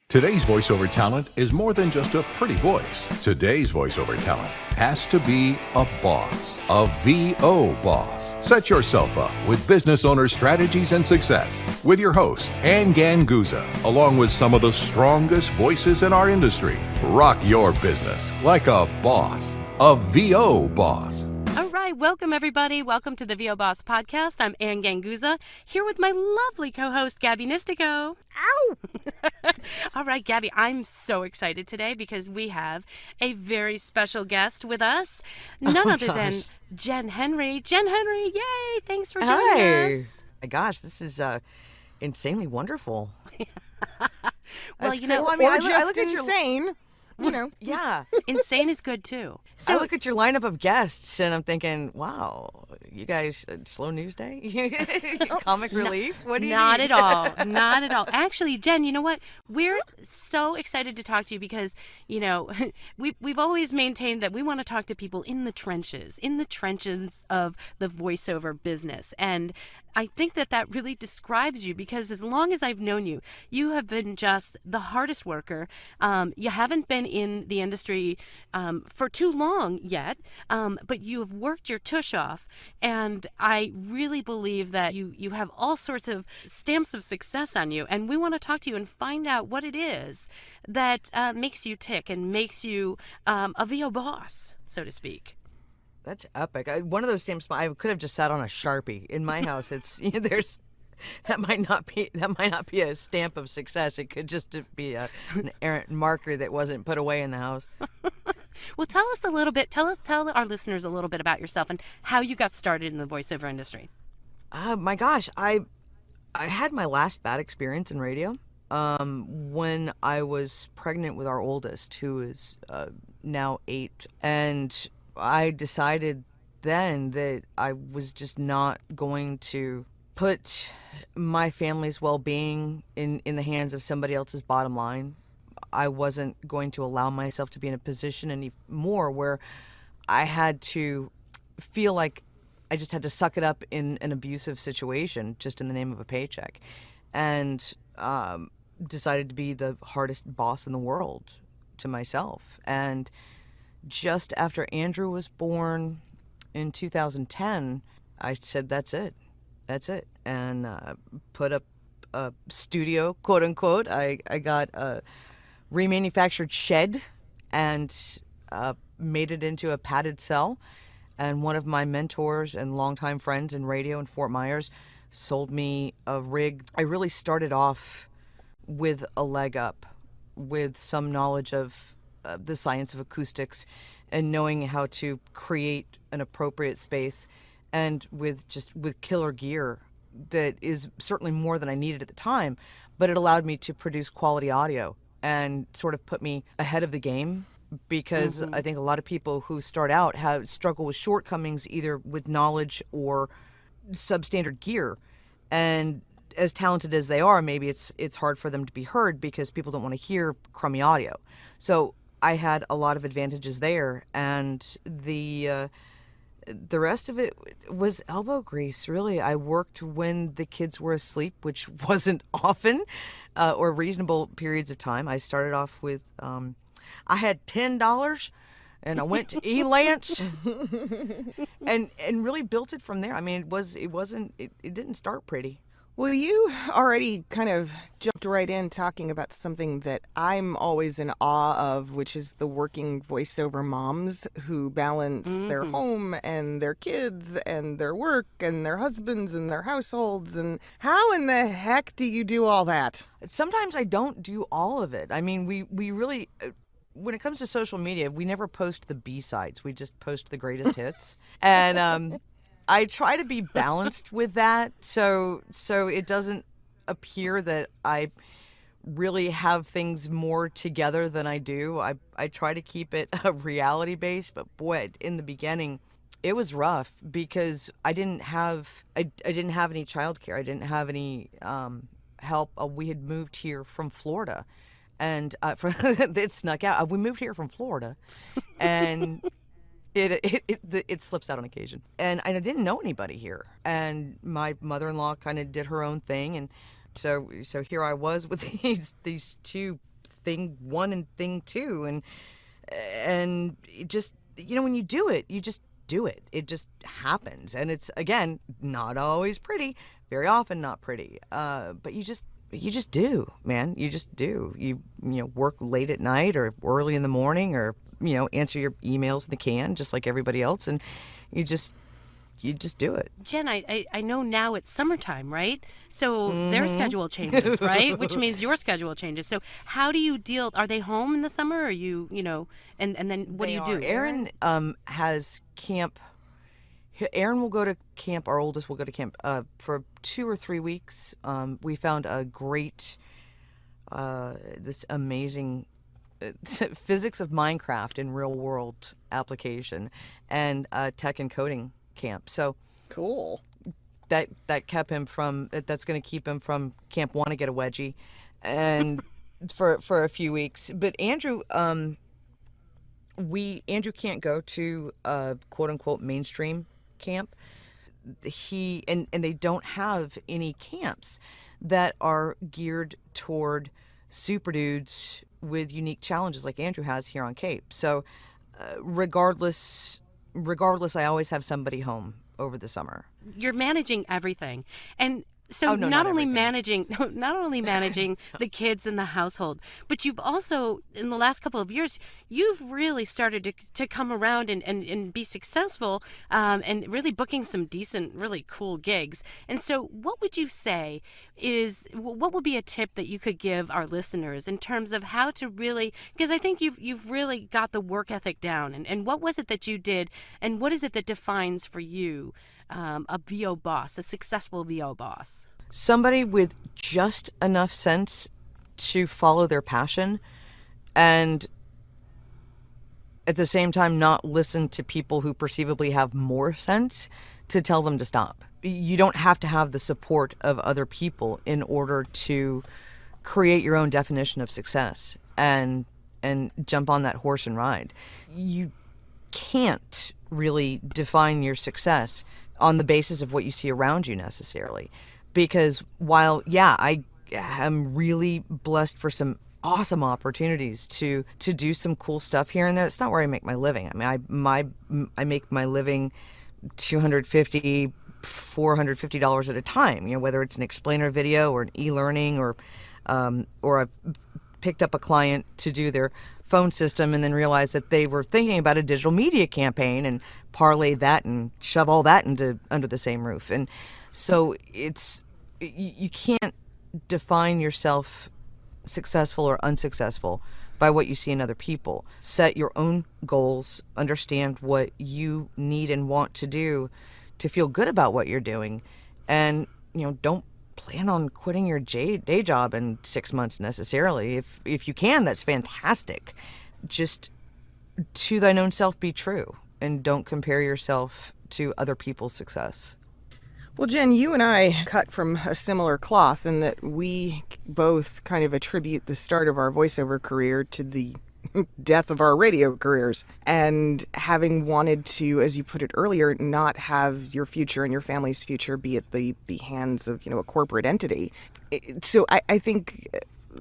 Today's voiceover talent is more than just a pretty voice. Today's voiceover talent has to be a boss, a VO boss. Set yourself up with business owner strategies and success with your host, Ganguzza, along with some of the strongest voices in our industry. Rock your business like a boss, a VO boss. All right, welcome everybody. Welcome to the B.O.S. podcast. I'm Ann Ganguzza, here with my lovely co-host, Gabby Nistico. Ow! All right, Gabby, I'm so excited today because we have a very special guest with us. None other than Jenn Henry. Jenn Henry, yay! Thanks for joining us. My gosh, this is insanely wonderful. Well, you know, I mean, I look at insane. You know, yeah. Insane is good too. So I look at your lineup of guests and I'm thinking, wow, you guys, slow news day? Comic relief? What do you Not need? at all. Not at all. Actually, Jenn, you know what? We're so excited to talk to you because, you know, we've always maintained that we want to talk to people in the trenches of the voiceover business. And I think that really describes you because as long as I've known you, you have been just the hardest worker. You haven't been in the industry for too long yet, but you have worked your tush off. And I really believe that you have all sorts of stamps of success on you. And we want to talk to you and find out what it is that makes you tick and makes you a VO boss, so to speak. That's epic. One of those stamps, I could have just sat on a Sharpie. In my house, it's that might not be a stamp of success. It could just be an errant marker that wasn't put away in the house. Well, tell us a little bit. Tell our listeners a little bit about yourself and how you got started in the voiceover industry. My gosh, I had my last bad experience in radio when I was pregnant with our oldest, who is now 8, and I decided then that I was just not going to put my family's well-being in the hands of somebody else's bottom line. I wasn't going to allow myself to be in a position anymore where I had to feel like I just had to suck it up in an abusive situation just in the name of a paycheck, and decided to be the hardest boss in the world to myself. And just after Andrew was born in 2010, I said, that's it, and put up a studio, quote unquote. I got a remanufactured shed and made it into a padded cell. And one of my mentors and longtime friends in radio in Fort Myers sold me a rig. I really started off with a leg up, with some knowledge of the science of acoustics and knowing how to create an appropriate space, and with killer gear that is certainly more than I needed at the time, but it allowed me to produce quality audio and sort of put me ahead of the game, because I think a lot of people who start out struggle with shortcomings either with knowledge or substandard gear, and as talented as they are, maybe it's hard for them to be heard because people don't want to hear crummy audio. So I had a lot of advantages there, and the rest of it was elbow grease, really. I worked when the kids were asleep, which wasn't often, or reasonable periods of time. I started off with, I had $10, and I went to Elance, and really built it from there. I mean, it didn't start pretty. well, you already kind of jumped right in talking about something that I'm always in awe of, which is the working voiceover moms who balance their home and their kids and their work and their husbands and their households. And how in the heck do you do all that? Sometimes I don't do all of it. I mean, we really, when it comes to social media, we never post the B-sides. We just post the greatest hits. And I try to be balanced with that, so it doesn't appear that I really have things more together than I do. I try to keep it reality based, but boy, in the beginning, it was rough because I didn't have any childcare. I didn't have any help. We had moved here from Florida, and it snuck out. We moved here from Florida, and. It slips out on occasion. And I didn't know anybody here. And my mother-in-law kind of did her own thing. And so here I was with these two thing 1 and thing 2, and it just, when you do it, you just do it. It just happens, and it's, again, not always pretty, very often not pretty, but you just do, man. You just do. You work late at night or early in the morning, or answer your emails in the can just like everybody else, and you just do it. Jenn, I know now it's summertime, right? So their schedule changes, right? Which means your schedule changes. So how do you deal? Are they home in the summer, or and then what do you do? Aaron has camp. Aaron will go to camp. Our oldest will go to camp for 2 or 3 weeks. We found a great, this amazing physics of Minecraft in real world application, and tech and coding camp. So cool. That kept him from. That's going to keep him from camp. Want to get a wedgie, and for a few weeks. But Andrew, Andrew can't go to quote unquote mainstream camp. And they don't have any camps that are geared toward super dudes with unique challenges like Andrew has here on Cape. So regardless, I always have somebody home over the summer. You're managing everything. And so not only managing the kids in the household, but you've also, in the last couple of years, you've really started to come around and be successful, and really booking some decent, really cool gigs. And so what would you say what would be a tip that you could give our listeners in terms of how to really, because I think you've really got the work ethic down, and what was it that you did, and what is it that defines for you a VO boss, a successful VO boss? Somebody with just enough sense to follow their passion, and at the same time not listen to people who perceivably have more sense to tell them to stop. You don't have to have the support of other people in order to create your own definition of success and jump on that horse and ride. You can't really define your success on the basis of what you see around you necessarily. Because while, I am really blessed for some awesome opportunities to do some cool stuff here and there, it's not where I make my living. I mean, I make my living $250, $450 at a time, whether it's an explainer video or an e-learning, or I've picked up a client to do their phone system and then realized that they were thinking about a digital media campaign and parlay that and shove all that under the same roof. And so you can't define yourself successful or unsuccessful by what you see in other people. Set your own goals, understand what you need and want to do to feel good about what you're doing, and don't plan on quitting your day job in 6 months necessarily. If you can, that's fantastic. Just to thine own self be true, and don't compare yourself to other people's success. Well, Jenn, you and I cut from a similar cloth in that we both kind of attribute the start of our voiceover career to the death of our radio careers. And having wanted to, as you put it earlier, not have your future and your family's future be at the hands of, a corporate entity. So I think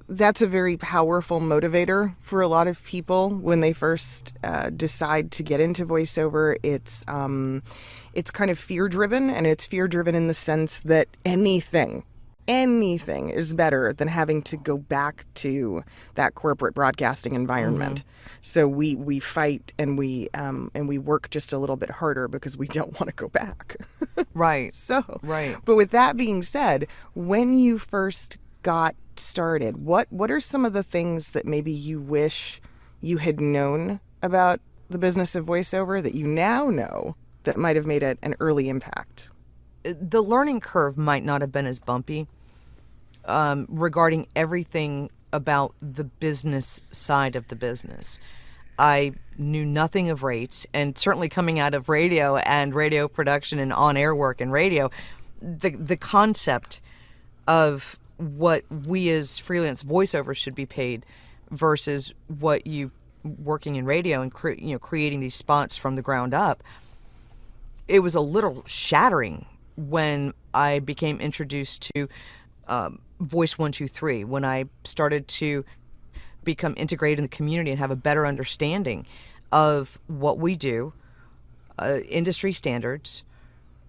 that's a very powerful motivator for a lot of people when they first decide to get into voiceover. It's kind of fear-driven, and it's fear-driven in the sense that anything is better than having to go back to that corporate broadcasting environment. Mm-hmm. So we fight and we work just a little bit harder because we don't want to go back. Right. Right. But with that being said, when you first got started, what are some of the things that maybe you wish you had known about the business of voiceover that you now know that might have made an early impact? The learning curve might not have been as bumpy regarding everything about the business side of the business. I knew nothing of rates, and certainly coming out of radio and radio production and on-air work and radio, the concept of what we as freelance voiceovers should be paid versus what you working in radio and creating these spots from the ground up, it was a little shattering when I became introduced to Voice 123, when I started to become integrated in the community and have a better understanding of what we do, industry standards,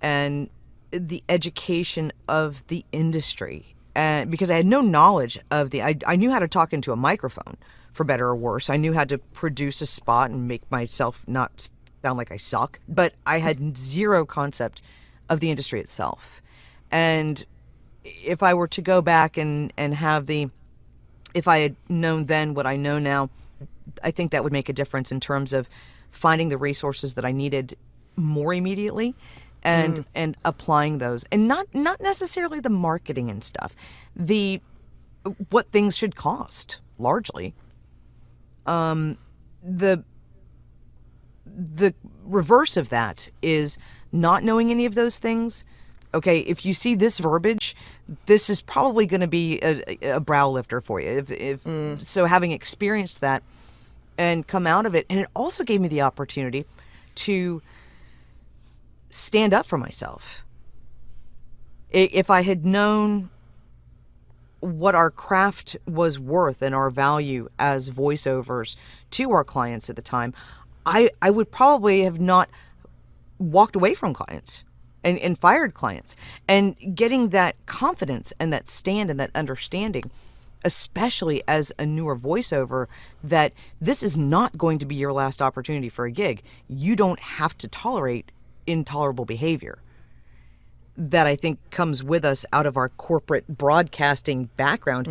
and the education of the industry. And because I had no knowledge of I knew how to talk into a microphone, for better or worse. I knew how to produce a spot and make myself not sound like I suck, but I had zero concept of the industry itself. And if I were to go back and have if I had known then what I know now, I think that would make a difference in terms of finding the resources that I needed more immediately and applying those. And not necessarily the marketing and stuff, what things should cost, largely. The reverse of that is not knowing any of those things. Okay, if you see this verbiage, this is probably going to be a brow lifter for you. So having experienced that and come out of it, and it also gave me the opportunity to stand up for myself. If I had known what our craft was worth and our value as voiceovers to our clients at the time, I would probably have not walked away from clients and fired clients. And getting that confidence and that stand and that understanding, especially as a newer voiceover, that this is not going to be your last opportunity for a gig. You don't have to tolerate intolerable behavior. That I think comes with us out of our corporate broadcasting background.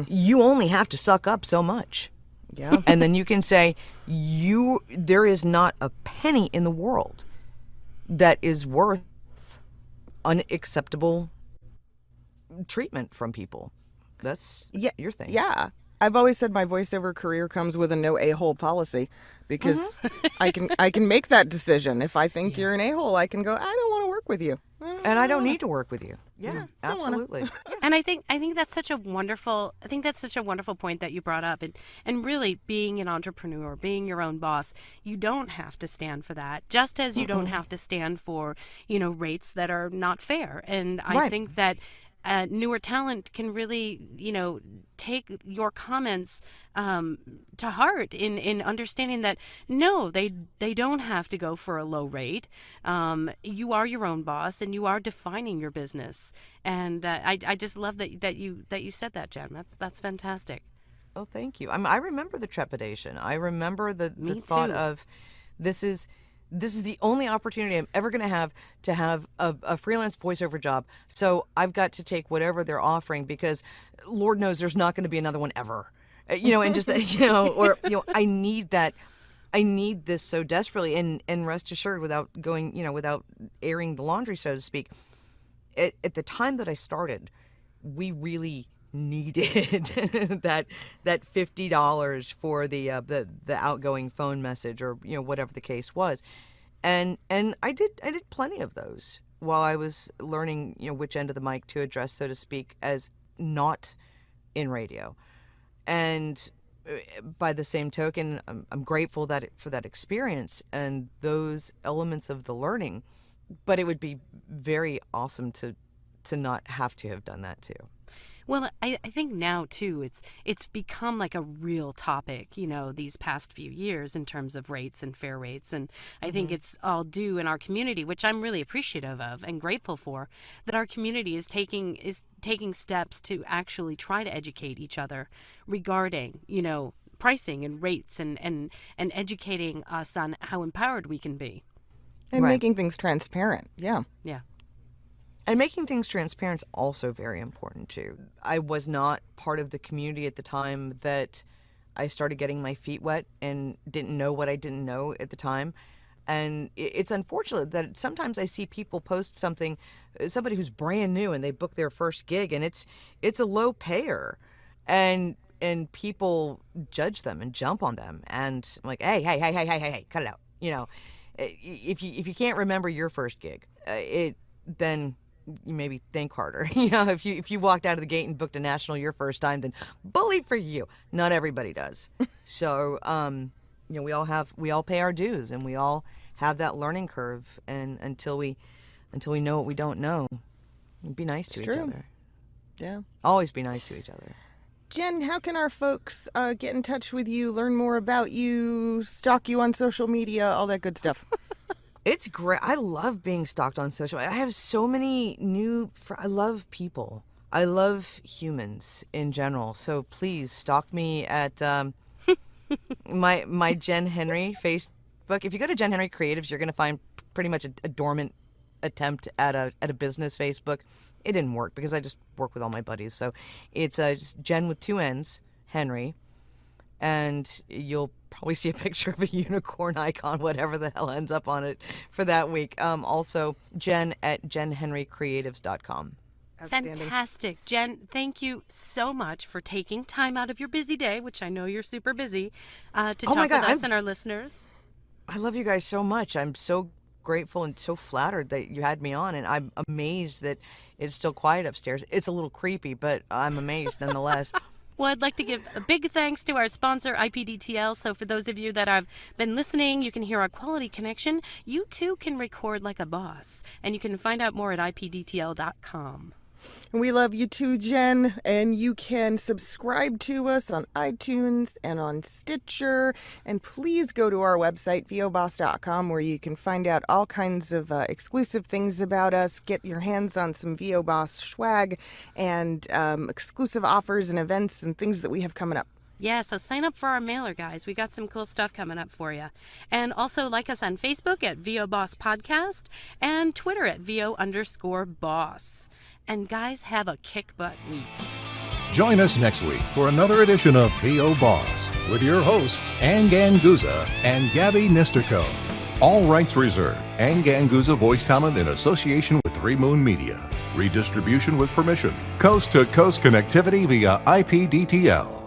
You only have to suck up so much. Yeah. And then you can say, there is not a penny in the world that is worth unacceptable treatment from people. That's your thing. Yeah. I've always said my voiceover career comes with a no a-hole policy, because I can make that decision. If I think you're an a-hole, I can go, I don't want to work with you. And I don't need to work with you. Yeah, don't wanna. absolutely. And I think that's such a wonderful point that you brought up, and really being an entrepreneur, being your own boss, you don't have to stand for that, just as you don't have to stand for rates that are not fair. And I think that newer talent can really, take your comments to heart in understanding that no, they don't have to go for a low rate. You are your own boss, and you are defining your business. And I just love that you said that, Jen. That's fantastic. Oh, thank you. I remember the trepidation. I remember the thought of this is the only opportunity I'm ever going to have a freelance voiceover job. So I've got to take whatever they're offering, because Lord knows there's not going to be another one ever. And just I need that. I need this so desperately. And rest assured, without airing the laundry, so to speak, at the time that I started, we really needed that $50 for the outgoing phone message, or whatever the case was, and I did plenty of those while I was learning which end of the mic to address, so to speak, as not in radio. And by the same token, I'm grateful for that experience and those elements of the learning, but it would be very awesome to not have to have done that too. Well, I think now, too, it's become like a real topic, these past few years in terms of rates and fair rates. And I think it's all due in our community, which I'm really appreciative of and grateful for, that our community is taking steps to actually try to educate each other regarding, pricing and rates and educating us on how empowered we can be. And making things transparent. Yeah. Yeah. And making things transparent is also very important, too. I was not part of the community at the time that I started getting my feet wet and didn't know what I didn't know at the time. And it's unfortunate that sometimes I see people post somebody who's brand new and they book their first gig, and it's a low payer. And people judge them and jump on them. And I'm like, hey, cut it out. If you can't remember your first gig, then you maybe think harder. If you walked out of the gate and booked a national your first time, then bully for you. Not everybody does. So, we all pay our dues, and we all have that learning curve. And until we know what we don't know, be nice to each other. Yeah. Always be nice to each other. Jenn, how can our folks get in touch with you, learn more about you, stalk you on social media, all that good stuff? It's great. I love being stalked on social. I have so many I love people. I love humans in general. So please stalk me at my Jenn Henry Facebook. If you go to Jenn Henry Creatives, you're going to find pretty much a dormant attempt at a business Facebook. It didn't work because I just work with all my buddies. So it's just Jenn with 2 N's, Henry, and you'll probably see a picture of a unicorn icon, whatever the hell ends up on it for that week. Also, Jenn at JennHenryCreatives.com. Fantastic. Jenn, thank you so much for taking time out of your busy day, which I know you're super busy, to talk with us and our listeners. I love you guys so much. I'm so grateful and so flattered that you had me on, and I'm amazed that it's still quiet upstairs. It's a little creepy, but I'm amazed nonetheless. Well, I'd like to give a big thanks to our sponsor, IPDTL. So for those of you that have been listening, you can hear our quality connection. You too can record like a boss, and you can find out more at IPDTL.com. We love you too, Jenn, and you can subscribe to us on iTunes and on Stitcher, and please go to our website, VOBoss.com, where you can find out all kinds of exclusive things about us, get your hands on some VO.Boss swag, and exclusive offers and events and things that we have coming up. Yeah, so sign up for our mailer, guys. We got some cool stuff coming up for you. And also like us on Facebook at VO.Boss Podcast and Twitter at VO_Boss. And guys, have a kick butt week. Join us next week for another edition of B.O.S. with your hosts, Ann Ganguzza and Gabby Nisterko. All rights reserved. Ann Ganguzza voice talent in association with 3 Moon Media. Redistribution with permission. Coast to coast connectivity via IPDTL.